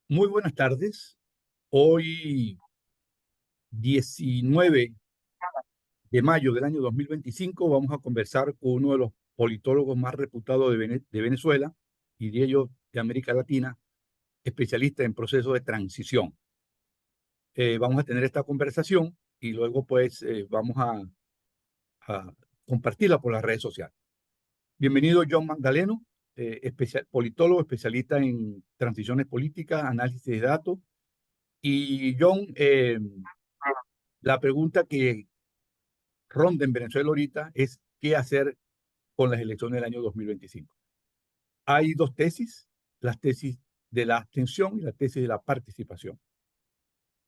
Muy buenas tardes. Hoy, 19 de mayo del año 2025, vamos a conversar con uno de los politólogos más reputados de Venezuela y de ellos de América Latina, especialista en procesos de transición. Vamos a tener esta conversación y luego vamos a compartirla por las redes sociales. Bienvenido John Magdaleno, politólogo especialista en transiciones políticas, análisis de datos. Y John, la pregunta que ronda en Venezuela ahorita es qué hacer con las elecciones del año 2025. Hay dos tesis, las tesis de la abstención y la tesis de la participación.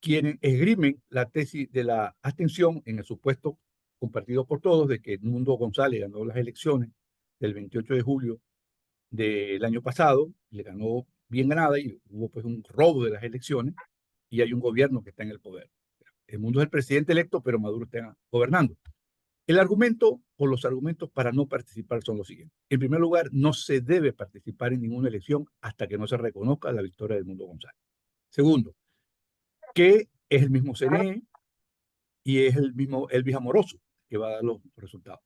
Quienes esgrimen la tesis de la abstención en el supuesto compartido por todos de que Edmundo González ganó las elecciones del 28 de julio del año pasado, le ganó bien ganada y hubo pues un robo de las elecciones y hay un gobierno que está en el poder. Edmundo es el presidente electo, pero Maduro está gobernando. El argumento o los argumentos para no participar son los siguientes. En primer lugar, no se debe participar en ninguna elección hasta que no se reconozca la victoria de Edmundo González. Segundo, que es el mismo CNE y es el mismo Elvis Amoroso que va a dar los resultados.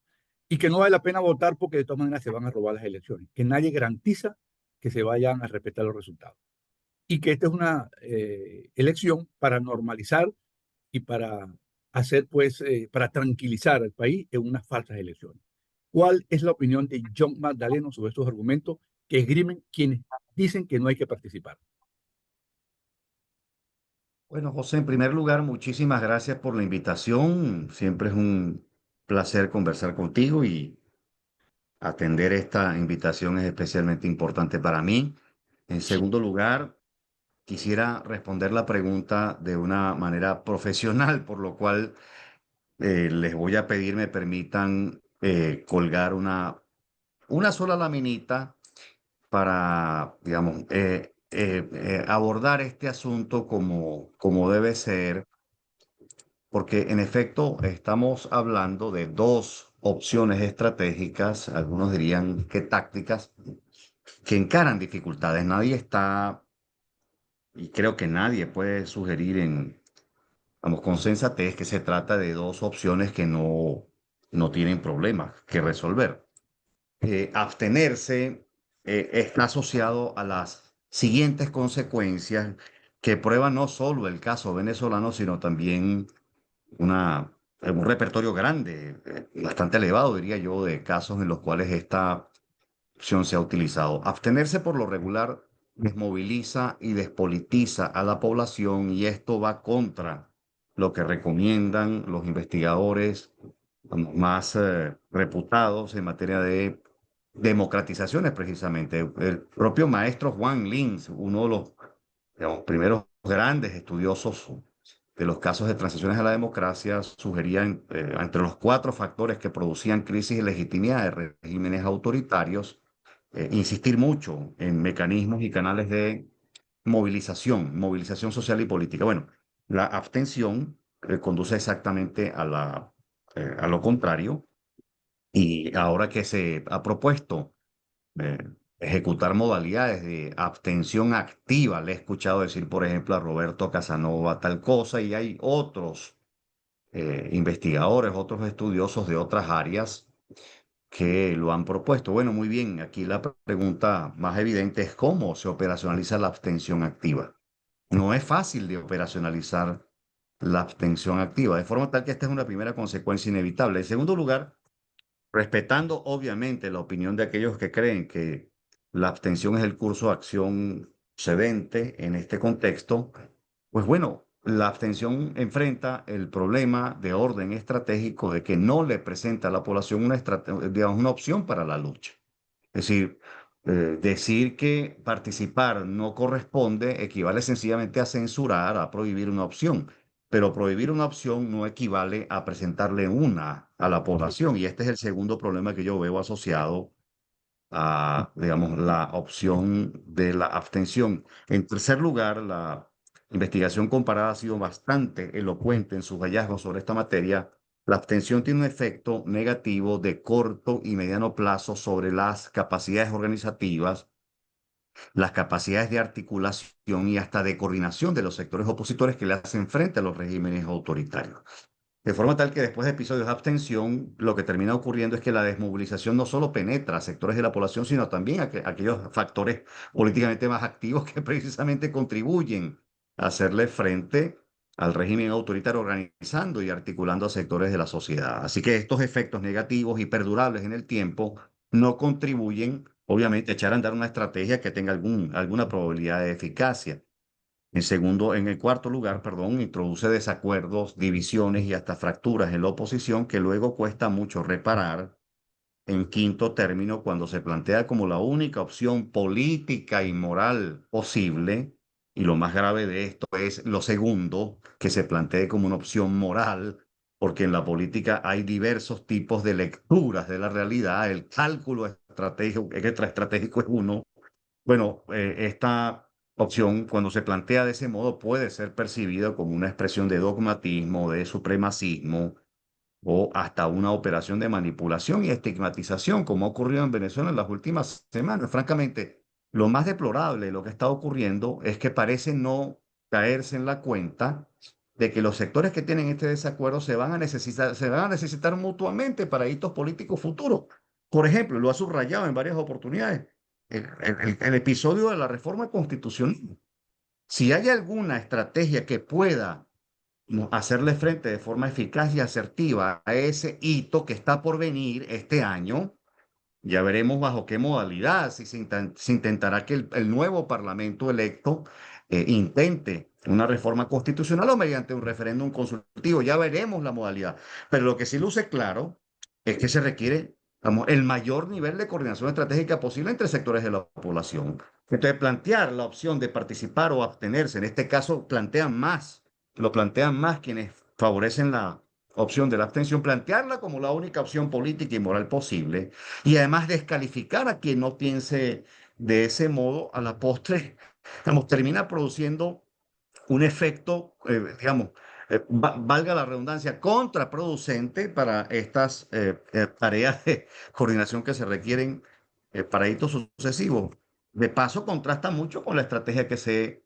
Y que no vale la pena votar porque de todas maneras se van a robar las elecciones. Que nadie garantiza que se vayan a respetar los resultados. Y que esta es una elección para normalizar y para para tranquilizar al país en unas falsas elecciones. ¿Cuál es la opinión de John Magdaleno sobre estos argumentos que esgrimen quienes dicen que no hay que participar? Bueno, José, en primer lugar, muchísimas gracias por la invitación. Siempre es un placer conversar contigo y atender esta invitación es especialmente importante para mí. En segundo lugar, quisiera responder la pregunta de una manera profesional, por lo cual les voy a pedir me permitan colgar una sola laminita para, digamos, abordar este asunto como debe ser, porque en efecto estamos hablando de dos opciones estratégicas, algunos dirían que tácticas, que encaran dificultades. Nadie está, y creo que nadie puede sugerir vamos, con sensatez que se trata de dos opciones que no tienen problemas que resolver. Abstenerse está asociado a las siguientes consecuencias que prueban no solo el caso venezolano, sino también una, un repertorio grande, bastante elevado, diría yo, de casos en los cuales esta opción se ha utilizado. Abstenerse por lo regular desmoviliza y despolitiza a la población y esto va contra lo que recomiendan los investigadores más reputados en materia de democratizaciones, precisamente. El propio maestro Juan Lins, uno de los, digamos, primeros grandes estudiosos de los casos de transiciones a la democracia, sugerían entre los cuatro factores que producían crisis de legitimidad de regímenes autoritarios, insistir mucho en mecanismos y canales de movilización social y política. Bueno, la abstención conduce exactamente a lo contrario y ahora que se ha propuesto eh, ejecutar modalidades de abstención activa. Le he escuchado decir, por ejemplo, a Roberto Casanova tal cosa y hay otros investigadores, otros estudiosos de otras áreas que lo han propuesto. Bueno, muy bien, aquí la pregunta más evidente es cómo se operacionaliza la abstención activa. No es fácil de operacionalizar la abstención activa, de forma tal que esta es una primera consecuencia inevitable. En segundo lugar, respetando obviamente la opinión de aquellos que creen que la abstención es el curso de acción cedente en este contexto, pues bueno, la abstención enfrenta el problema de orden estratégico de que no le presenta a la población digamos, una opción para la lucha. Es decir, decir que participar no corresponde equivale sencillamente a censurar, a prohibir una opción. Pero prohibir una opción no equivale a presentarle una a la población. Y este es el segundo problema que yo veo asociado a, digamos, la opción de la abstención. En tercer lugar, la investigación comparada ha sido bastante elocuente en sus hallazgos sobre esta materia. La abstención tiene un efecto negativo de corto y mediano plazo sobre las capacidades organizativas las capacidades de articulación y hasta de coordinación de los sectores opositores que le hacen frente a los regímenes autoritarios. De forma tal que después de episodios de abstención, lo que termina ocurriendo es que la desmovilización no solo penetra a sectores de la población, sino también a aquellos factores políticamente más activos que precisamente contribuyen a hacerle frente al régimen autoritario, organizando y articulando a sectores de la sociedad. Así que estos efectos negativos y perdurables en el tiempo no contribuyen, obviamente, a echar a andar una estrategia que tenga alguna probabilidad de eficacia. En el cuarto lugar, perdón, introduce desacuerdos, divisiones y hasta fracturas en la oposición que luego cuesta mucho reparar. En quinto término, cuando se plantea como la única opción política y moral posible, y lo más grave de esto es lo segundo, que se plantee como una opción moral, porque en la política hay diversos tipos de lecturas de la realidad, el cálculo estratégico es uno. Bueno, esta opción, cuando se plantea de ese modo, puede ser percibida como una expresión de dogmatismo, de supremacismo o hasta una operación de manipulación y estigmatización, como ha ocurrido en Venezuela en las últimas semanas. Francamente, lo más deplorable de lo que está ocurriendo es que parece no caerse en la cuenta de que los sectores que tienen este desacuerdo se van a necesitar mutuamente para hitos políticos futuros. Por ejemplo, lo ha subrayado en varias oportunidades el episodio de la reforma constitucional. Si hay alguna estrategia que pueda hacerle frente de forma eficaz y asertiva a ese hito que está por venir este año, ya veremos bajo qué modalidad, si se intentará que el nuevo Parlamento electo intente una reforma constitucional o mediante un referéndum consultivo. Ya veremos la modalidad. Pero lo que sí luce claro es que se requiere, vamos, el mayor nivel de coordinación estratégica posible entre sectores de la población. Entonces, plantear la opción de participar o abstenerse, en este caso, lo plantean más quienes favorecen la opción de la abstención, plantearla como la única opción política y moral posible y además descalificar a quien no piense de ese modo, a la postre, digamos, termina produciendo un efecto, digamos, valga la redundancia, contraproducente para estas tareas de coordinación que se requieren para hitos sucesivos. De paso, contrasta mucho con la estrategia que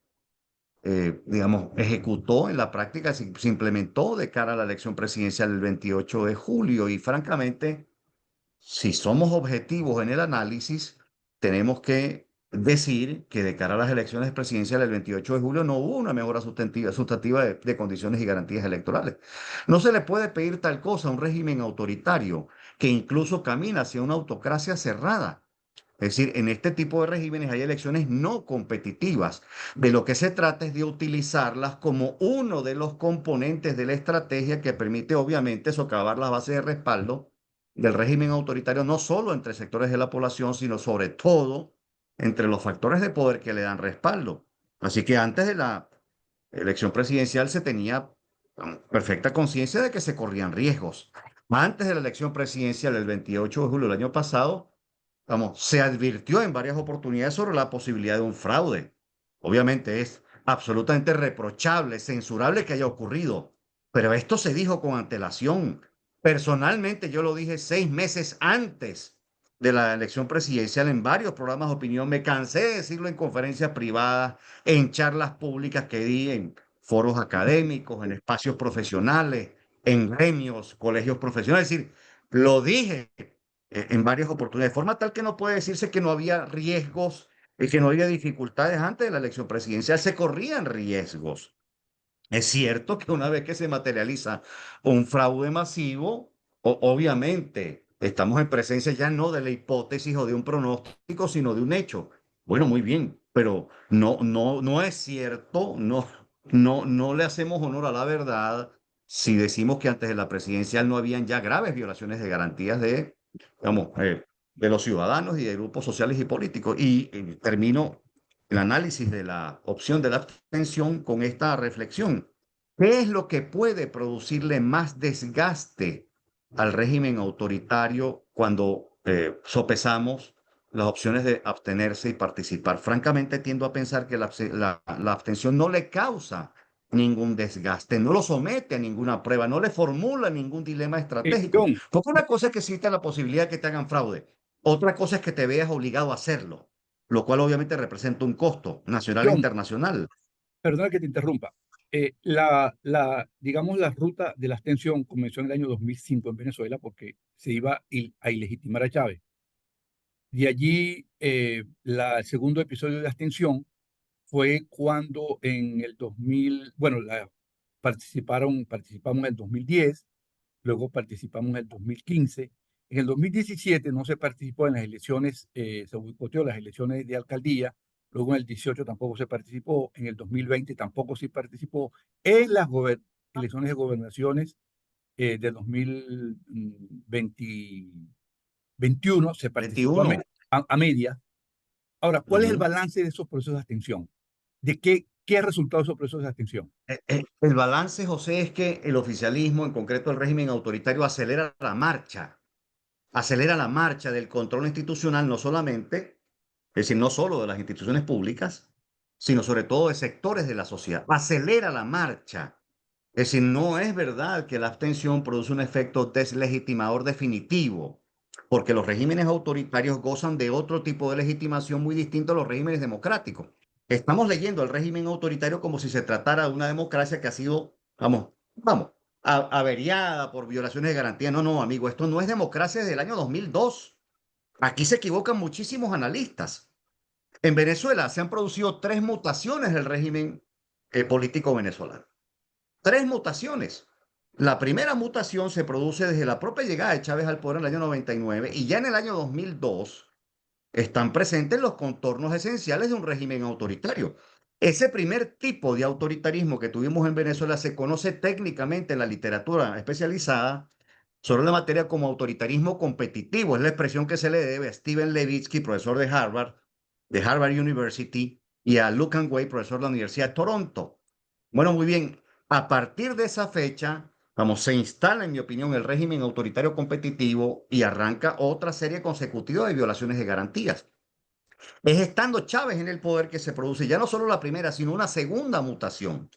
digamos, ejecutó en la práctica, se implementó de cara a la elección presidencial del 28 de julio y francamente si somos objetivos en el análisis, tenemos que decir que de cara a las elecciones presidenciales del 28 de julio no hubo una mejora sustantiva de condiciones y garantías electorales. No se le puede pedir tal cosa a un régimen autoritario que incluso camina hacia una autocracia cerrada. Es decir, en este tipo de regímenes hay elecciones no competitivas. De lo que se trata es de utilizarlas como uno de los componentes de la estrategia que permite obviamente socavar las bases de respaldo del régimen autoritario, no solo entre sectores de la población, sino sobre todo entre los factores de poder que le dan respaldo. Así que antes de la elección presidencial se tenía perfecta conciencia de que se corrían riesgos. Antes de la elección presidencial del 28 de julio del año pasado, vamos, se advirtió en varias oportunidades sobre la posibilidad de un fraude. Obviamente es absolutamente reprochable, censurable que haya ocurrido, pero esto se dijo con antelación. Personalmente yo lo dije 6 meses antes de la elección presidencial en varios programas de opinión. Me cansé de decirlo en conferencias privadas, en charlas públicas que di en foros académicos, en espacios profesionales, en gremios, colegios profesionales. Es decir, lo dije en varias oportunidades, de forma tal que no puede decirse que no había riesgos y que no había dificultades antes de la elección presidencial, se corrían riesgos. Es cierto que una vez que se materializa un fraude masivo, obviamente estamos en presencia ya no de la hipótesis o de un pronóstico, sino de un hecho. Bueno, muy bien, pero no es cierto, no le hacemos honor a la verdad si decimos que antes de la presidencial no habían ya graves violaciones de garantías digamos, de los ciudadanos y de grupos sociales y políticos. Y termino el análisis de la opción de la abstención con esta reflexión. ¿Qué es lo que puede producirle más desgaste al régimen autoritario cuando sopesamos las opciones de abstenerse y participar? Francamente, tiendo a pensar que la abstención no le causa ningún desgaste, no lo somete a ninguna prueba, no le formula ningún dilema estratégico. John, Porque una cosa es que exista la posibilidad de que te hagan fraude, otra cosa es que te veas obligado a hacerlo. lo cual obviamente representa un costo nacional e John, internacional. perdona que te interrumpa. Digamos, la ruta de la abstención comenzó en el año 2005 en Venezuela porque se iba a ilegitimar a Chávez. De allí, el segundo episodio de abstención fue cuando en el 2000, bueno, participamos en el 2010, luego participamos en el 2015. En el 2017 no se participó en las elecciones, se boicoteó las elecciones de alcaldía, luego en el 18 tampoco se participó, en el 2020 tampoco se participó, en las elecciones de gobernaciones de 2021 se participó 21. a media. Ahora, ¿cuál es el Ujú. balance de esos procesos de abstención? ¿De qué ha resultado esos procesos de abstención? El balance, José, es que el oficialismo, en concreto el régimen autoritario, acelera la marcha del control institucional, no solamente, es decir, no solo de las instituciones públicas, sino sobre todo de sectores de la sociedad. Acelera la marcha. Es decir, no es verdad que la abstención produce un efecto deslegitimador definitivo, porque los regímenes autoritarios gozan de otro tipo de legitimación muy distinto a los regímenes democráticos. Estamos leyendo al régimen autoritario como si se tratara de una democracia que ha sido, vamos, averiada por violaciones de garantía. No, no, amigo, esto no es democracia desde el año 2002. Aquí se equivocan muchísimos analistas. En Venezuela se han producido tres mutaciones del régimen político venezolano. Tres mutaciones. La primera mutación se produce desde la propia llegada de Chávez al poder en el año 99 y ya en el año 2002 están presentes los contornos esenciales de un régimen autoritario. Ese primer tipo de autoritarismo que tuvimos en Venezuela se conoce técnicamente en la literatura especializada sobre la materia como autoritarismo competitivo. Es la expresión que se le debe a Steven Levitsky, profesor de Harvard University, y a Lucan Way, profesor de la Universidad de Toronto. Bueno, muy bien. A partir de esa fecha, se instala, en mi opinión, el régimen autoritario competitivo y arranca otra serie consecutiva de violaciones de garantías. Es estando Chávez en el poder que se produce ya no solo la primera, sino una segunda mutación.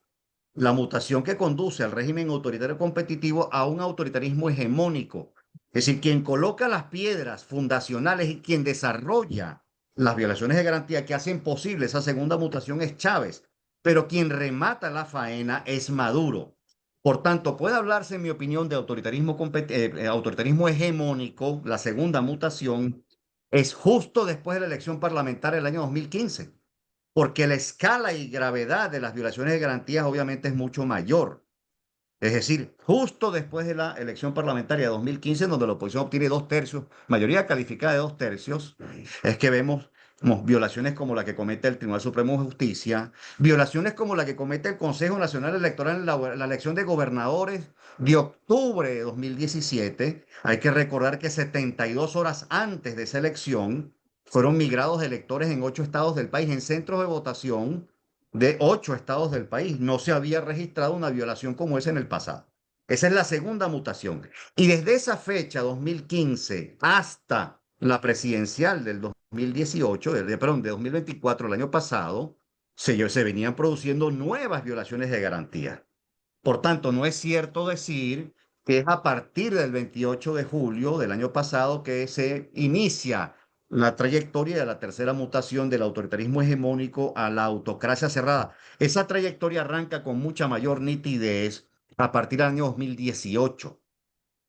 La mutación que conduce al régimen autoritario competitivo a un autoritarismo hegemónico. Es decir, quien coloca las piedras fundacionales y quien desarrolla las violaciones de garantía que hacen posible esa segunda mutación es Chávez, pero quien remata la faena es Maduro. Por tanto, puede hablarse, en mi opinión, de autoritarismo hegemónico, la segunda mutación, es justo después de la elección parlamentaria del año 2015 porque la escala y gravedad de las violaciones de garantías obviamente es mucho mayor. Es decir, justo después de la elección parlamentaria de 2015, donde la oposición obtiene 2 tercios, mayoría calificada de 2 tercios, es que vemos violaciones como la que comete el Tribunal Supremo de Justicia, violaciones como la que comete el Consejo Nacional Electoral en la elección de gobernadores de octubre de 2017. Hay que recordar que 72 horas antes de esa elección fueron migrados electores en 8 estados del país, en centros de votación de 8 estados del país. No se había registrado una violación como esa en el pasado. Esa es la segunda mutación. Y desde esa fecha, 2015, hasta la presidencial del 2018, perdón, de 2024, el año pasado, se venían produciendo nuevas violaciones de garantía. Por tanto, no es cierto decir que es a partir del 28 de julio del año pasado que se inicia la trayectoria de la tercera mutación del autoritarismo hegemónico a la autocracia cerrada. Esa trayectoria arranca con mucha mayor nitidez a partir del año 2018,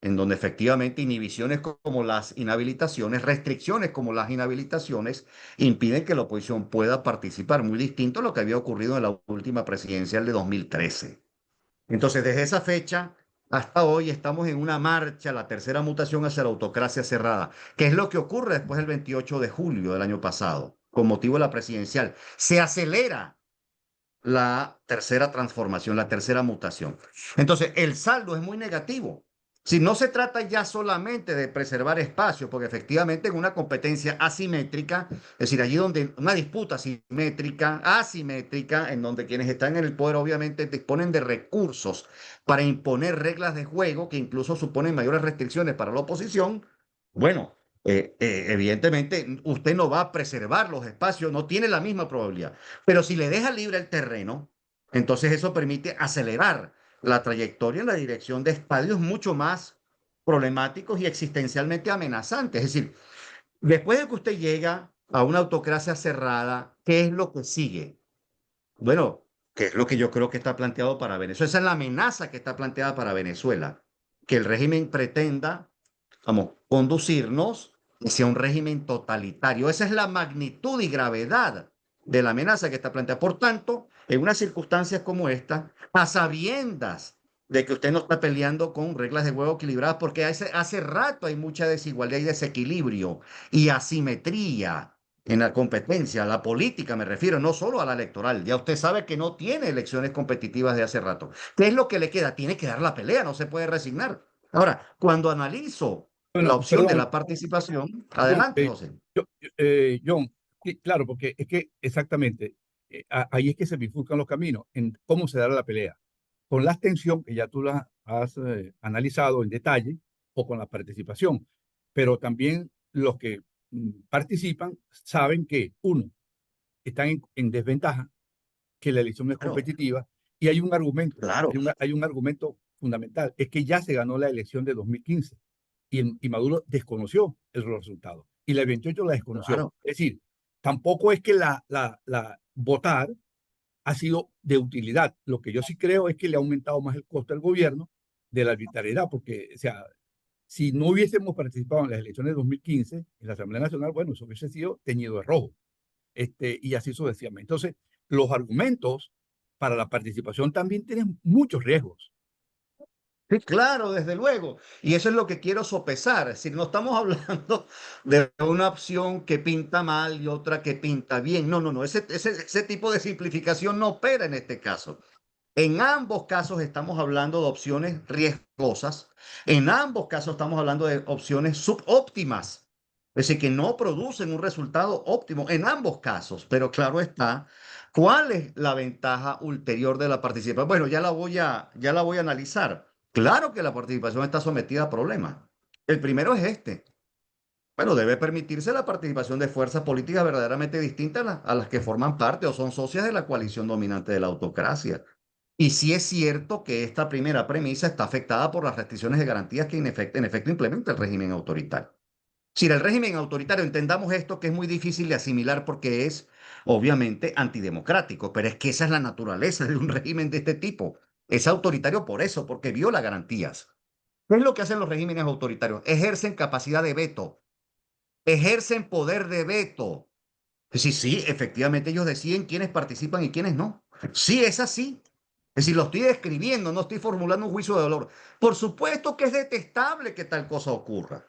en donde efectivamente inhibiciones como las inhabilitaciones, restricciones como las inhabilitaciones, impiden que la oposición pueda participar, muy distinto a lo que había ocurrido en la última presidencial de 2013. Entonces, desde esa fecha hasta hoy estamos en una marcha, la tercera mutación hacia la autocracia cerrada, que es lo que ocurre después del 28 de julio del año pasado, con motivo de la presidencial. Se acelera la tercera transformación, la tercera mutación. Entonces, el saldo es muy negativo. Si no se trata ya solamente de preservar espacio, porque efectivamente en una competencia asimétrica, es decir, allí donde una disputa asimétrica, en donde quienes están en el poder obviamente disponen de recursos para imponer reglas de juego que incluso suponen mayores restricciones para la oposición, bueno, evidentemente usted no va a preservar los espacios, no tiene la misma probabilidad. Pero si le deja libre el terreno, entonces eso permite acelerar la trayectoria en la dirección de estadios mucho más problemáticos y existencialmente amenazantes. Es decir, después de que usted llega a una autocracia cerrada, ¿qué es lo que sigue? Bueno, ¿qué es lo que yo creo que está planteado para Venezuela? Esa es la amenaza que está planteada para Venezuela, que el régimen pretenda, vamos, conducirnos hacia un régimen totalitario. Esa es la magnitud y gravedad de la amenaza que está planteada. Por tanto, en unas circunstancias como esta, a sabiendas de que usted no está peleando con reglas de juego equilibradas, porque hace rato hay mucha desigualdad y desequilibrio y asimetría en la competencia, la política me refiero, no solo a la electoral. Ya usted sabe que no tiene elecciones competitivas de hace rato. ¿Qué es lo que le queda? Tiene que dar la pelea, no se puede resignar. Ahora, cuando analizo la Bueno, opción de perdón, la participación, John, adelante, José. John, sí, claro, porque es que exactamente ahí es que se bifurcan los caminos en cómo se dará la pelea. Con la abstención, que ya tú la has analizado en detalle, o con la participación. Pero también los que participan saben que, uno, están en desventaja, que la elección no es Claro, competitiva, y hay un argumento, claro, hay un argumento fundamental, es que ya se ganó la elección de 2015 y Maduro desconoció el resultado y la 28 la desconoció. claro. Es decir, tampoco es que la votar ha sido de utilidad. Lo que yo sí creo es que le ha aumentado más el costo al gobierno de la arbitrariedad, porque, o sea, si no hubiésemos participado en las elecciones de 2015 en la Asamblea Nacional, bueno, eso hubiese sido teñido de rojo, y así sucesivamente. Entonces, los argumentos para la participación también tienen muchos riesgos. Sí, claro, desde luego. Y eso es lo que quiero sopesar. Es decir, no estamos hablando de una opción que pinta mal y otra que pinta bien. No, no, no. Ese tipo de simplificación no opera en este caso. En ambos casos estamos hablando de opciones riesgosas. En ambos casos estamos hablando de opciones subóptimas. Es decir, que no producen un resultado óptimo en ambos casos. Pero claro está, ¿cuál es la ventaja ulterior de la participación? Bueno, ya la voy a analizar. Claro que la participación está sometida a problemas. El primero es este. Bueno, debe permitirse la participación de fuerzas políticas verdaderamente distintas a las que forman parte o son socias de la coalición dominante de la autocracia. Y sí es cierto que esta primera premisa está afectada por las restricciones de garantías que en efecto implementa el régimen autoritario. Si el régimen autoritario, entendamos esto que es muy difícil de asimilar porque es obviamente antidemocrático, pero es que esa es la naturaleza de un régimen de este tipo. Es autoritario por eso, porque viola garantías. ¿Qué es lo que hacen los regímenes autoritarios? Ejercen capacidad de veto, ejercen poder de veto. Sí, sí, efectivamente ellos deciden quiénes participan y quiénes no. Sí, es así. Es decir, lo estoy describiendo, no estoy formulando un juicio de valor. Por supuesto que es detestable que tal cosa ocurra.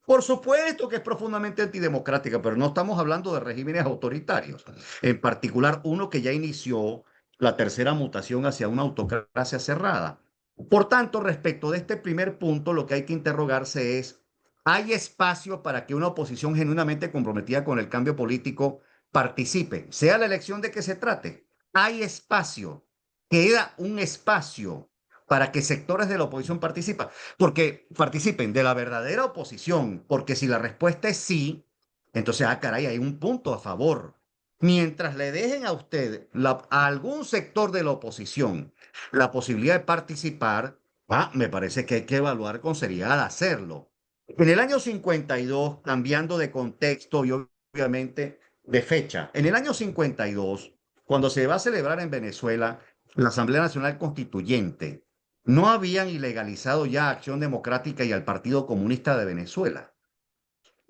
Por supuesto que es profundamente antidemocrática, pero no estamos hablando de regímenes autoritarios. En particular, uno que ya inició la tercera mutación hacia una autocracia cerrada. Por tanto, respecto de este primer punto, lo que hay que interrogarse es, ¿hay espacio para que una oposición genuinamente comprometida con el cambio político participe, sea la elección de que se trate? ¿Hay espacio? ¿Queda un espacio para que sectores de la oposición participen de la verdadera oposición? Porque si la respuesta es sí, entonces, caray, hay un punto a favor. Mientras le dejen a usted, a algún sector de la oposición, la posibilidad de participar, me parece que hay que evaluar con seriedad hacerlo. En el año 52, cambiando de contexto y obviamente de fecha, en el año 52, cuando se va a celebrar en Venezuela la Asamblea Nacional Constituyente, no habían ilegalizado ya a Acción Democrática y al Partido Comunista de Venezuela.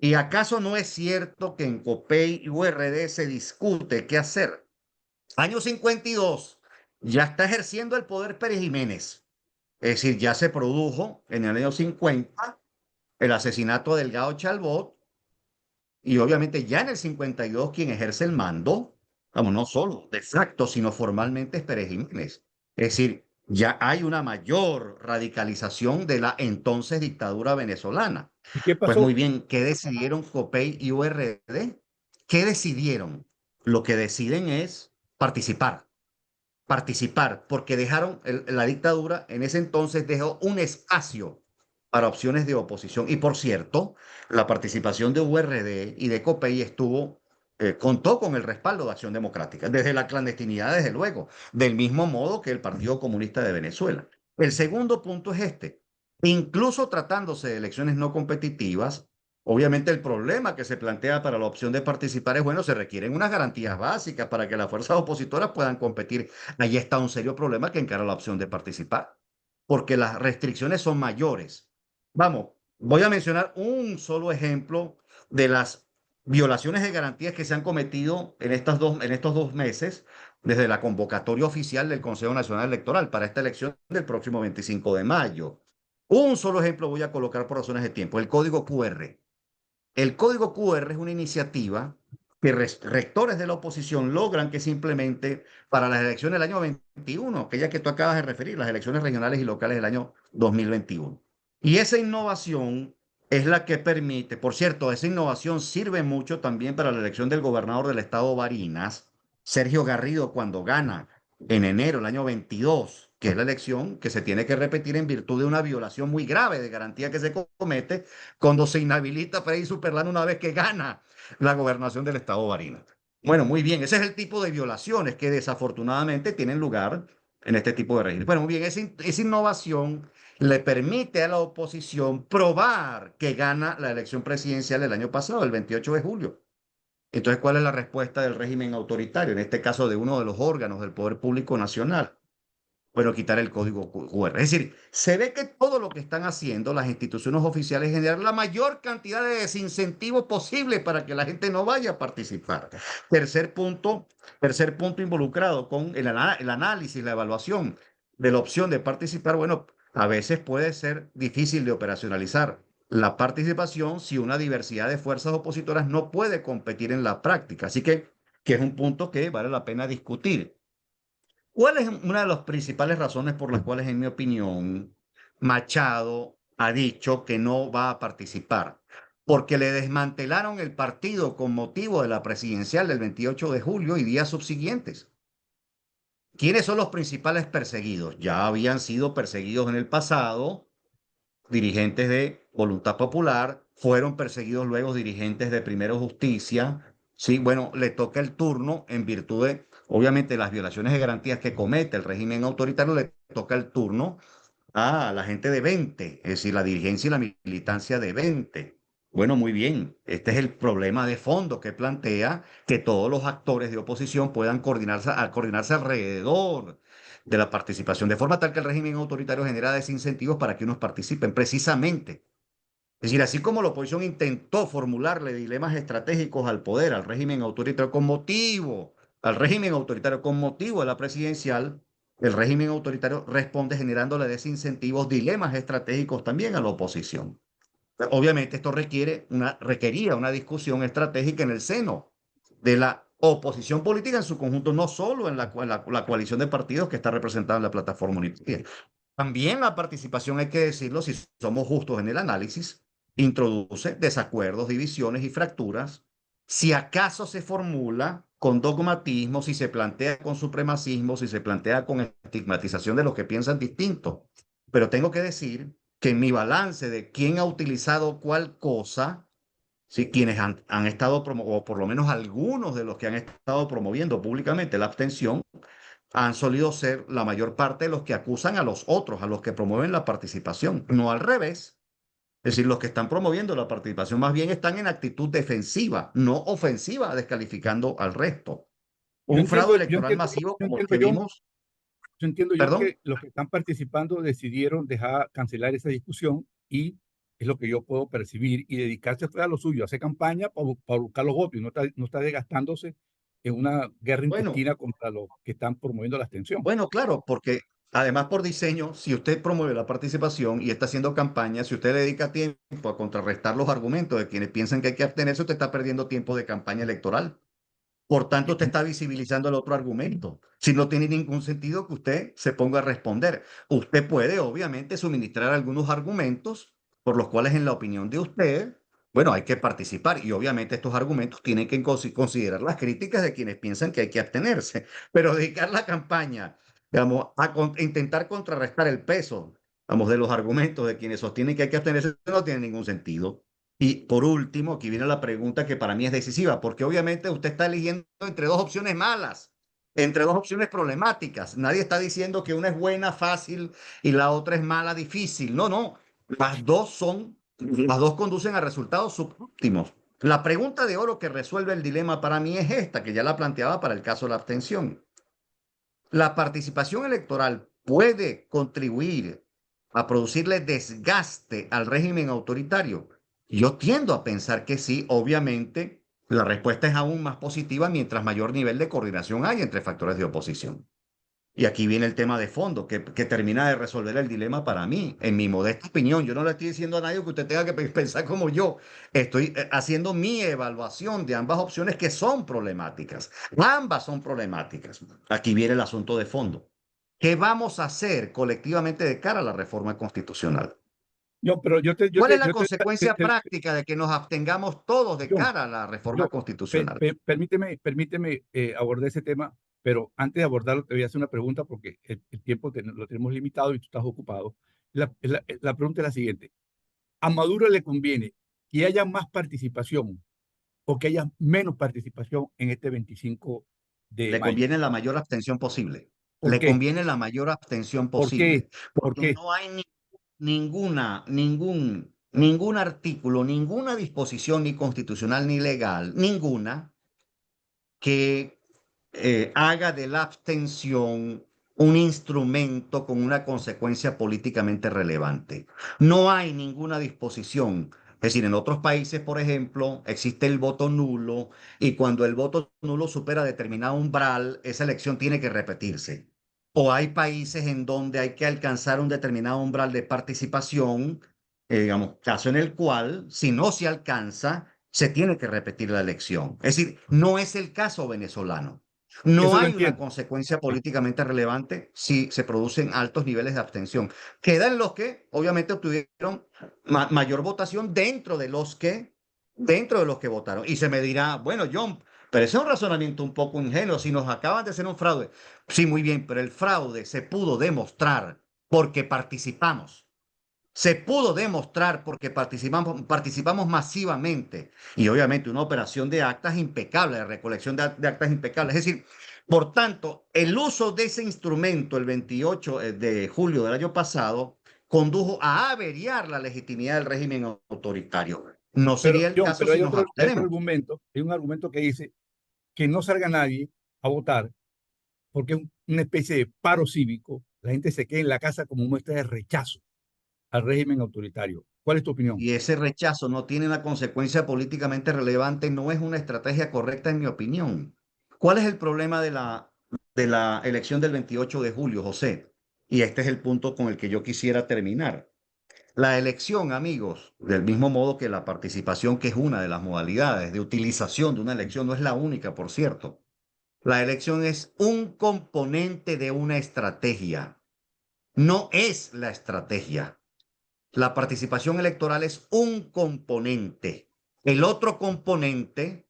¿Y acaso no es cierto que en COPEI y URD se discute qué hacer? Año 52, ya está ejerciendo el poder Pérez Jiménez. Es decir, ya se produjo en el año 50 el asesinato de Delgado Chalbot y obviamente ya en el 52 quien ejerce el mando, vamos, no solo de facto, sino formalmente es Pérez Jiménez. Es decir, ya hay una mayor radicalización de la entonces dictadura venezolana. ¿Y qué Pues pasó? muy bien, ¿qué decidieron COPEI y URD? ¿Qué decidieron? Lo que deciden es participar, porque dejaron, la dictadura en ese entonces dejó un espacio para opciones de oposición. Y por cierto, la participación de URD y de COPEI contó con el respaldo de Acción Democrática, desde la clandestinidad, desde luego, del mismo modo que el Partido Comunista de Venezuela. El segundo punto es este. Incluso tratándose de elecciones no competitivas, Obviamente el problema que se plantea para la opción de participar es, bueno, se requieren unas garantías básicas para que las fuerzas opositoras puedan competir. Ahí está un serio problema que encara la opción de participar, porque las restricciones son mayores. Vamos, voy a mencionar un solo ejemplo de las violaciones de garantías que se han cometido en estos 2 meses desde la convocatoria oficial del Consejo Nacional Electoral para esta elección del próximo 25 de mayo. Un solo ejemplo voy a colocar por razones de tiempo, el código QR. El código QR es una iniciativa que rectores de la oposición logran que simplemente para las elecciones del año 21, aquella que tú acabas de referir, las elecciones regionales y locales del año 2021. Y esa innovación es la que permite, por cierto, esa innovación sirve mucho también para la elección del gobernador del estado Barinas, Sergio Garrido, cuando gana en enero del año 22, que es la elección que se tiene que repetir en virtud de una violación muy grave de garantía que se comete cuando se inhabilita a Freddy Superlano una vez que gana la gobernación del estado Barinas. Bueno, muy bien, ese es el tipo de violaciones que desafortunadamente tienen lugar en este tipo de régimen. Bueno, muy bien, esa innovación le permite a la oposición probar que gana la elección presidencial del año pasado, el 28 de julio. Entonces, ¿cuál es la respuesta del régimen autoritario? En este caso, de uno de los órganos del Poder Público Nacional. Bueno, quitar el código QR. Es decir, se ve que todo lo que están haciendo las instituciones oficiales es generar la mayor cantidad de desincentivos posible para que la gente no vaya a participar. Tercer punto involucrado con el análisis, la evaluación de la opción de participar. Bueno, a veces puede ser difícil de operacionalizar la participación si una diversidad de fuerzas opositoras no puede competir en la práctica. Así que es un punto que vale la pena discutir. ¿Cuál es una de las principales razones por las cuales, en mi opinión, Machado ha dicho que no va a participar? Porque le desmantelaron el partido con motivo de la presidencial del 28 de julio y días subsiguientes. ¿Quiénes son los principales perseguidos? Ya habían sido perseguidos en el pasado dirigentes de Voluntad Popular, fueron perseguidos luego dirigentes de Primero Justicia. Sí, bueno, le toca el turno en virtud de, obviamente, las violaciones de garantías que comete el régimen autoritario, le toca el turno a la gente de 20, es decir, la dirigencia y la militancia de 20. Bueno, muy bien. Este es el problema de fondo que plantea que todos los actores de oposición puedan coordinarse alrededor de la participación, de forma tal que el régimen autoritario genera desincentivos para que unos participen precisamente. Es decir, así como la oposición intentó formularle dilemas estratégicos al poder, al régimen autoritario con motivo de la presidencial, el régimen autoritario responde generándole desincentivos, dilemas estratégicos también a la oposición. Obviamente esto requería una discusión estratégica en el seno de la oposición política en su conjunto, no solo en la coalición de partidos que está representada en la plataforma unitaria. También la participación, hay que decirlo, si somos justos en el análisis, introduce desacuerdos, divisiones y fracturas. Si acaso se formula con dogmatismo, si se plantea con supremacismo, si se plantea con estigmatización de los que piensan distinto. Pero tengo que decir que en mi balance de quién ha utilizado cuál cosa, ¿sí? Quienes han estado, o por lo menos algunos de los que han estado promoviendo públicamente la abstención, han solido ser la mayor parte de los que acusan a los otros, a los que promueven la participación, no al revés. Es decir, los que están promoviendo la participación más bien están en actitud defensiva, no ofensiva, descalificando al resto. Yo Un fraude entiendo, yo electoral entiendo, masivo yo como el entiendo que yo, vimos, yo entiendo yo perdón. que los que están participando decidieron dejar cancelar esa discusión y es lo que yo puedo percibir y dedicarse fue a lo suyo, hacer campaña para buscar los votos y no está desgastándose en una guerra Bueno, intestina contra los que están promoviendo la abstención. Bueno, claro, porque además por diseño, si usted promueve la participación y está haciendo campaña, si usted le dedica tiempo a contrarrestar los argumentos de quienes piensan que hay que abstenerse, usted está perdiendo tiempo de campaña electoral. Por tanto, usted está visibilizando el otro argumento. Si no tiene ningún sentido que usted se ponga a responder. Usted puede, obviamente, suministrar algunos argumentos por los cuales, en la opinión de usted, bueno, hay que participar. Y obviamente estos argumentos tienen que considerar las críticas de quienes piensan que hay que abstenerse. Pero dedicar la campaña, digamos, intentar contrarrestar el peso, vamos, de los argumentos de quienes sostienen que hay que abstenerse no tiene ningún sentido. Y por último, aquí viene la pregunta que para mí es decisiva, porque obviamente usted está eligiendo entre dos opciones malas, entre dos opciones problemáticas. Nadie está diciendo que una es buena, fácil, y la otra es mala, difícil. No, no. Las dos son Las dos conducen a resultados subóptimos. La pregunta de oro que resuelve el dilema para mí es esta, que ya la planteaba para el caso de la abstención. ¿La participación electoral puede contribuir a producirle desgaste al régimen autoritario? Yo tiendo a pensar que sí, obviamente. La respuesta es aún más positiva mientras mayor nivel de coordinación hay entre factores de oposición. Y aquí viene el tema de fondo, que termina de resolver el dilema para mí, en mi modesta opinión. Yo no le estoy diciendo a nadie que usted tenga que pensar como yo. Estoy haciendo mi evaluación de ambas opciones que son problemáticas. Ambas son problemáticas. Aquí viene el asunto de fondo. ¿Qué vamos a hacer colectivamente de cara a la reforma constitucional? Yo, pero yo te, yo ¿Cuál es te, la yo te, te- consecuencia te- práctica de que nos abstengamos todos de John, cara a la reforma John, constitucional? permíteme abordar ese tema, pero antes de abordarlo te voy a hacer una pregunta porque el tiempo lo tenemos limitado y tú estás ocupado. La pregunta es la siguiente. ¿A Maduro le conviene que haya más participación o que haya menos participación en este 25 de Le mayo? conviene la mayor abstención posible. ¿Por Le qué? conviene la mayor abstención ¿Por qué? posible, ¿Por porque qué? no hay ningún artículo, ninguna disposición ni constitucional ni legal, ninguna que haga de la abstención un instrumento con una consecuencia políticamente relevante. No hay ninguna disposición. Es decir, en otros países, por ejemplo, existe el voto nulo y cuando el voto nulo supera determinado umbral, esa elección tiene que repetirse. O hay países en donde hay que alcanzar un determinado umbral de participación, digamos, caso en el cual, si no se alcanza, se tiene que repetir la elección. Es decir, no es el caso venezolano. No Eso lo hay una entiendo. consecuencia Sí. políticamente relevante si se producen altos niveles de abstención. Quedan los que obviamente obtuvieron mayor votación dentro de los que votaron. Y se me dirá, bueno, John, pero ese es un razonamiento un poco ingenuo. Si nos acaban de hacer un fraude, sí, muy bien, pero el fraude se pudo demostrar porque participamos. Se pudo demostrar porque participamos masivamente y obviamente una operación de actas impecable, de recolección de actas impecables. Es decir, por tanto, el uso de ese instrumento el 28 de julio del año pasado condujo a averiar la legitimidad del régimen autoritario. No Pero, sería el John, caso pero si nos hay otro abstenemos. argumento, hay un argumento que dice que no salga nadie a votar porque es una especie de paro cívico. La gente se queda en la casa como muestra de rechazo al régimen autoritario. ¿Cuál es tu opinión? Y ese rechazo no tiene una consecuencia políticamente relevante, no es una estrategia correcta en mi opinión. ¿Cuál es el problema de la elección del 28 de julio, José? Y este es el punto con el que yo quisiera terminar. La elección, amigos, del mismo modo que la participación, que es una de las modalidades de utilización de una elección, no es la única, por cierto. La elección es un componente de una estrategia, no es la estrategia. La participación electoral es un componente. El otro componente,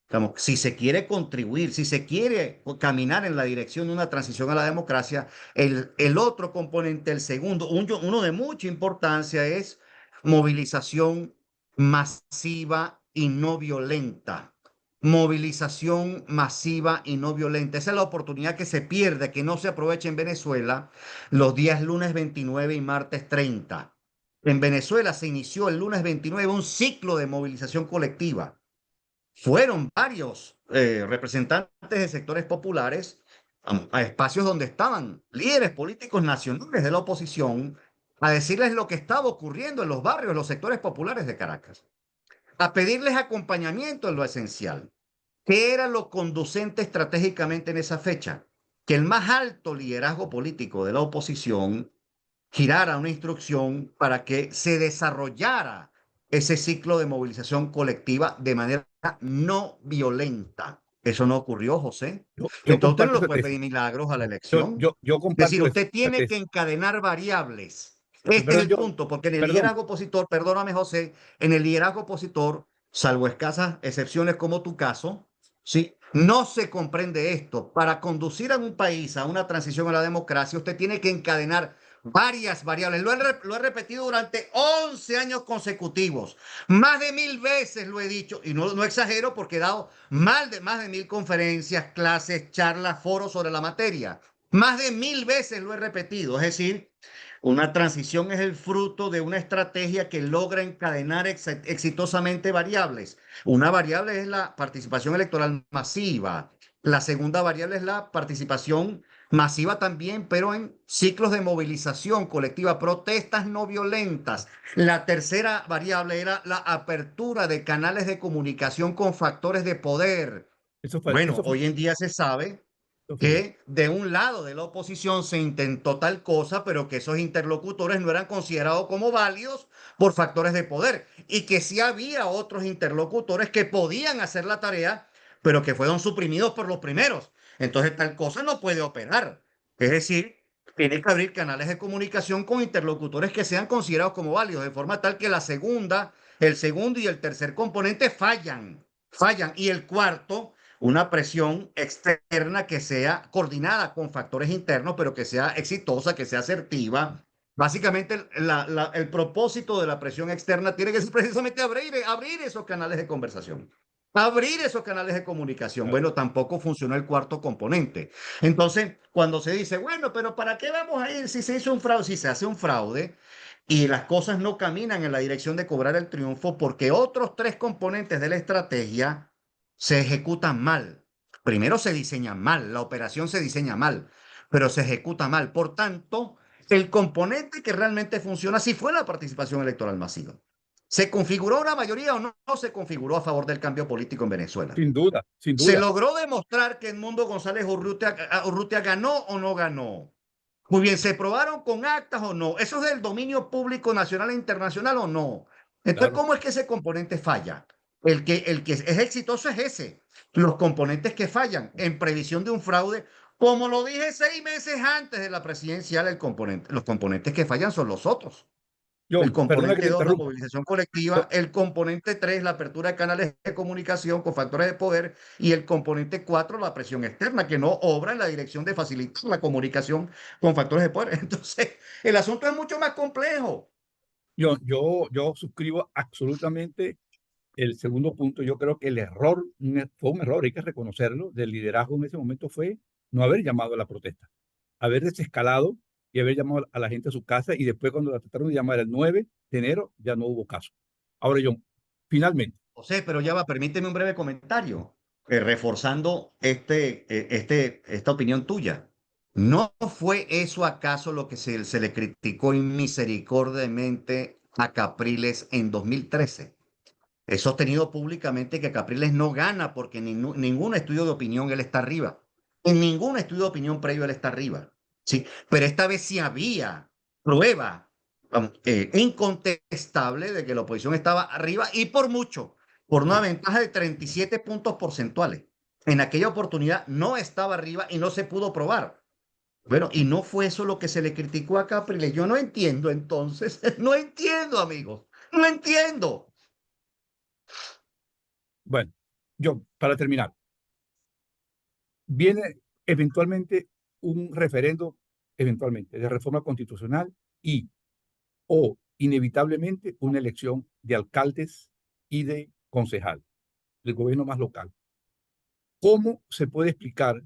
digamos, si se quiere contribuir, si se quiere caminar en la dirección de una transición a la democracia, el otro componente, el segundo, uno de mucha importancia, es movilización masiva y no violenta. Movilización masiva y no violenta. Esa es la oportunidad que se pierde, que no se aprovecha en Venezuela los días lunes 29 y martes 30. En Venezuela se inició el lunes 29 un ciclo de movilización colectiva. Fueron varios representantes de sectores populares a espacios donde estaban líderes políticos nacionales de la oposición a decirles lo que estaba ocurriendo en los barrios, en los sectores populares de Caracas, a pedirles acompañamiento en lo esencial. ¿Qué era lo conducente estratégicamente en esa fecha? Que el más alto liderazgo político de la oposición girara una instrucción para que se desarrollara ese ciclo de movilización colectiva de manera no violenta. Eso no ocurrió, José. Yo Entonces usted no comparto le esa puede pedir tesis. milagros a la elección. Yo Es comparto decir, usted esa tiene que tesis. encadenar variables. Este es Perdón, el John, punto, porque en el perdón. liderazgo opositor, perdóname, José, en el liderazgo opositor, salvo escasas excepciones como tu caso, sí, no se comprende esto. Para conducir a un país a una transición a la democracia, usted tiene que encadenar varias variables. Lo he repetido durante 11 años consecutivos. Más de 1000 veces lo he dicho, y no exagero porque he dado más de 1000 conferencias, clases, charlas, foros sobre la materia. Más de 1000 veces lo he repetido. Es decir, Una transición es el fruto de una estrategia que logra encadenar exitosamente variables. Una variable es la participación electoral masiva. La segunda variable es la participación masiva también, pero en ciclos de movilización colectiva, protestas no violentas. La tercera variable era la apertura de canales de comunicación con factores de poder. Eso fue, Bueno, eso fue, hoy en día se sabe eso falló. que de un lado de la oposición se intentó tal cosa, pero que esos interlocutores no eran considerados como válidos por factores de poder y que sí había otros interlocutores que podían hacer la tarea, pero que fueron suprimidos por los primeros. Entonces tal cosa no puede operar. Es decir, tiene que abrir canales de comunicación con interlocutores que sean considerados como válidos, de forma tal que la segunda, el segundo y el tercer componente fallan, y el cuarto una presión externa que sea coordinada con factores internos, pero que sea exitosa, que sea asertiva. Básicamente, el propósito de la presión externa tiene que ser precisamente abrir esos canales de conversación, abrir esos canales de comunicación. Claro. Bueno, tampoco funcionó el cuarto componente. Entonces, cuando se dice, bueno, pero ¿para qué vamos a ir si se hizo un fraude? Si se hace un fraude y las cosas no caminan en la dirección de cobrar el triunfo porque otros tres componentes de la estrategia se ejecutan mal. Primero se diseña mal, la operación se diseña mal, pero se ejecuta mal. Por tanto, el componente que realmente funciona sí fue la participación electoral masiva. ¿Se configuró una mayoría o no, no se configuró a favor del cambio político en Venezuela? Sin duda, sin ¿Se duda. logró demostrar que Edmundo González Urrutia ganó o no ganó? Muy bien, ¿se probaron con actas o no? ¿Eso es del dominio público nacional e internacional o no? Entonces, Claro. ¿cómo es que ese componente falla? El que es exitoso es ese. Los componentes que fallan en previsión de un fraude, como lo dije 6 meses antes de la presidencial, los componentes que fallan son los otros. El John, perdona que componente te 2, la interrumpa. movilización colectiva. El componente 3, la apertura de canales de comunicación con factores de poder. Y el componente 4, la presión externa, que no obra en la dirección de facilitar la comunicación con factores de poder. Entonces, el asunto es mucho más complejo. Yo suscribo absolutamente el segundo punto. Yo creo que el error, fue un error, hay que reconocerlo, del liderazgo en ese momento fue no haber llamado a la protesta, haber desescalado y haber llamado a la gente a su casa y después cuando la trataron de llamar el 9 de enero ya no hubo caso. Ahora, John, finalmente, José, pero ya va, permíteme un breve comentario, reforzando esta opinión tuya. ¿No fue eso acaso lo que se le criticó inmisericordiamente a Capriles en 2013? He sostenido públicamente que Capriles no gana porque en ningún estudio de opinión él está arriba. En ningún estudio de opinión previo él está arriba. ¿Sí? Pero esta vez sí había prueba incontestable de que la oposición estaba arriba y por mucho, por una sí, ventaja de 37 puntos porcentuales. En aquella oportunidad no estaba arriba y no se pudo probar. Bueno, y no fue eso lo que se le criticó a Capriles. Yo no entiendo entonces, no entiendo, amigos, no entiendo. bueno, John, para terminar, viene eventualmente un referendo, eventualmente, de reforma constitucional y o inevitablemente una elección de alcaldes y de concejal, del gobierno más local. ¿Cómo se puede explicar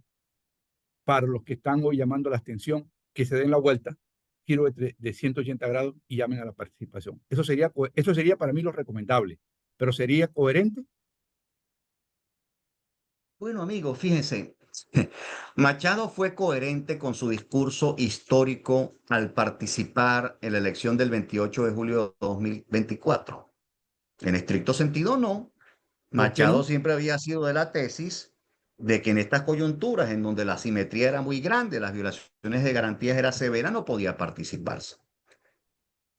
para los que están hoy llamando a la abstención que se den la vuelta, giro de 180 grados y llamen a la participación? Eso sería para mí lo recomendable, pero sería coherente. Bueno, amigos, fíjense, Machado fue coherente con su discurso histórico al participar en la elección del 28 de julio de 2024. En estricto sentido, no. ¿Por qué Machado no? siempre había sido de la tesis de que en estas coyunturas en donde la asimetría era muy grande, las violaciones de garantías eran severas, no podía participarse.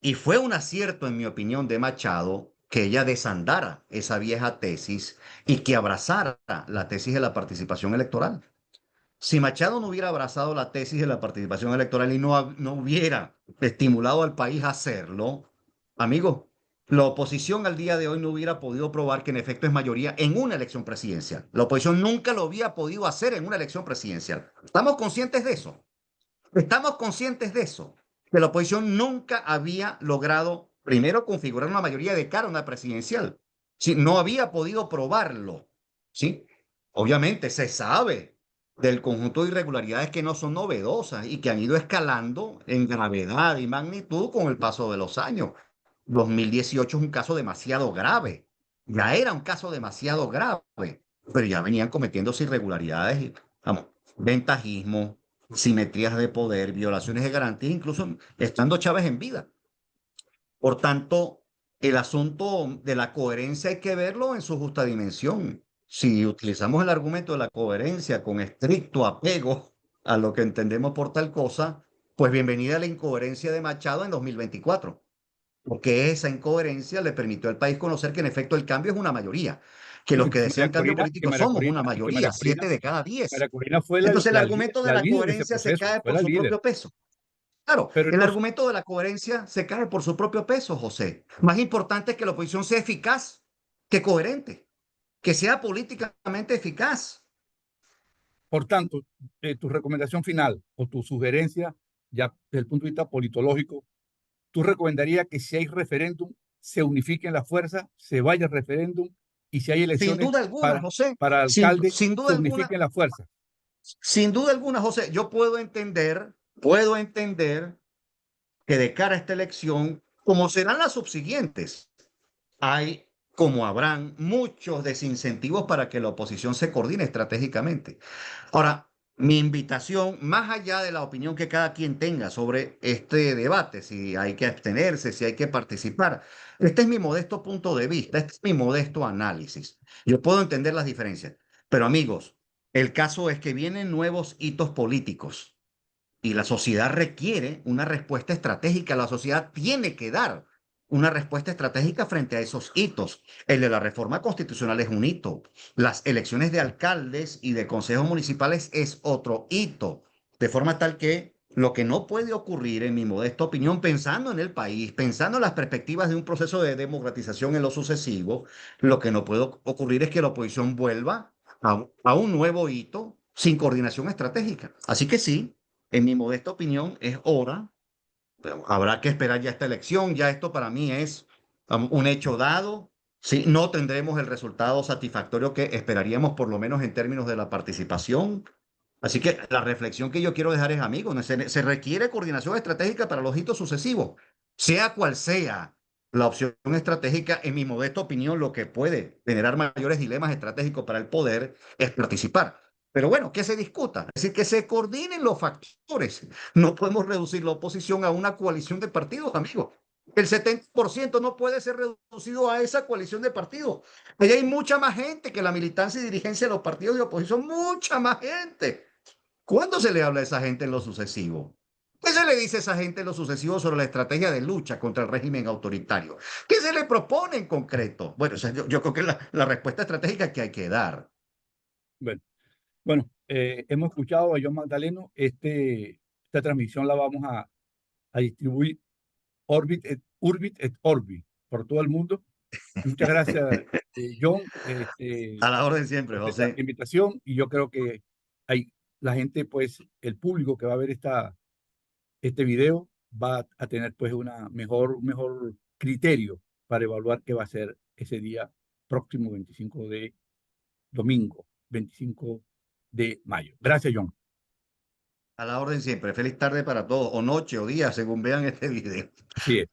Y fue un acierto, en mi opinión, de Machado que ella desandara esa vieja tesis y que abrazara la tesis de la participación electoral. Si Machado no hubiera abrazado la tesis de la participación electoral y no hubiera estimulado al país a hacerlo, amigo, la oposición al día de hoy no hubiera podido probar que en efecto es mayoría en una elección presidencial. La oposición nunca lo había podido hacer en una elección presidencial. ¿Estamos conscientes de eso? Estamos conscientes de eso, que la oposición nunca había logrado, primero, configurar una mayoría de cara a una presidencial. ¿Sí? No había podido probarlo. ¿Sí? Obviamente se sabe. del conjunto de irregularidades que no son novedosas y que han ido escalando en gravedad y magnitud con el paso de los años. 2018 es un caso demasiado grave, ya era un caso demasiado grave, pero ya venían cometiéndose irregularidades, y, vamos, ventajismo, simetrías de poder, violaciones de garantías, incluso estando Chávez en vida. Por tanto, el asunto de la coherencia hay que verlo en su justa dimensión. Si utilizamos el argumento de la coherencia con estricto apego a lo que entendemos por tal cosa, pues bienvenida a la incoherencia de Machado en 2024, porque esa incoherencia le permitió al país conocer que en efecto el cambio es una mayoría, que No, los y que desean cambio Que político María somos Corina, una y que mayoría, 7 de cada 10. María Corina fue Entonces el argumento de la la líder de ese coherencia se proceso, cae fue por la su líder. propio peso. Claro, Pero el entonces, argumento de la coherencia se cae por su propio peso, José. Más importante es que la oposición sea eficaz que coherente, que sea políticamente eficaz. por tanto, tu recomendación final o tu sugerencia, ya desde el punto de vista politológico, ¿tú recomendarías que si hay referéndum, se unifiquen las fuerzas, se vaya al referéndum y si hay Sin elecciones duda alguna, José, para alcalde, sin duda se alguna, unifiquen las fuerzas? sin duda alguna, José, yo puedo entender que de cara a esta elección, como serán las subsiguientes, hay, como habrán, muchos desincentivos para que la oposición se coordine estratégicamente. Ahora, mi invitación, más allá de la opinión que cada quien tenga sobre este debate, si hay que abstenerse, si hay que participar, este es mi modesto punto de vista, este es mi modesto análisis. Yo puedo entender las diferencias, pero amigos, el caso es que vienen nuevos hitos políticos y la sociedad requiere una respuesta estratégica. La sociedad tiene que dar una respuesta estratégica frente a esos hitos. El de la reforma constitucional es un hito. Las elecciones de alcaldes y de consejos municipales es otro hito. De forma tal que lo que no puede ocurrir, en mi modesta opinión, pensando en el país, pensando en las perspectivas de un proceso de democratización en lo sucesivo, lo que no puede ocurrir es que la oposición vuelva a un nuevo hito sin coordinación estratégica. Así que sí, en mi modesta opinión, es hora, pero habrá que esperar ya esta elección, ya esto para mí es un hecho dado, sí, no tendremos el resultado satisfactorio que esperaríamos, por lo menos en términos de la participación. Así que la reflexión que yo quiero dejar es, amigos, ¿no? Se requiere coordinación estratégica para los hitos sucesivos, sea cual sea la opción estratégica, en mi modesta opinión, lo que puede generar mayores dilemas estratégicos para el poder es participar. Pero bueno, que se discuta, es decir, que se coordinen los factores. No podemos reducir la oposición a una coalición de partidos, amigos. El 70% no puede ser reducido a esa coalición de partidos. Allá hay mucha más gente que la militancia y dirigencia de los partidos de oposición, mucha más gente. ¿Cuándo se le habla a esa gente en lo sucesivo? ¿Qué se le dice a esa gente en lo sucesivo sobre la estrategia de lucha contra el régimen autoritario? ¿Qué se le propone en concreto? Bueno, o sea, yo creo que la respuesta estratégica que hay que dar. Bueno, bueno, hemos escuchado a John Magdaleno. Esta transmisión la vamos a distribuir Urbit et Orbi por todo el mundo. Muchas gracias, John, A la orden siempre, por esta José. invitación. Y yo creo que hay la gente, pues, el público que va a ver este video va a tener pues un mejor criterio para evaluar qué va a ser ese día próximo 25 de domingo, 25 de mayo. Gracias, John. A la orden siempre. Feliz tarde para todos, o noche, o día, según vean este video. Así es.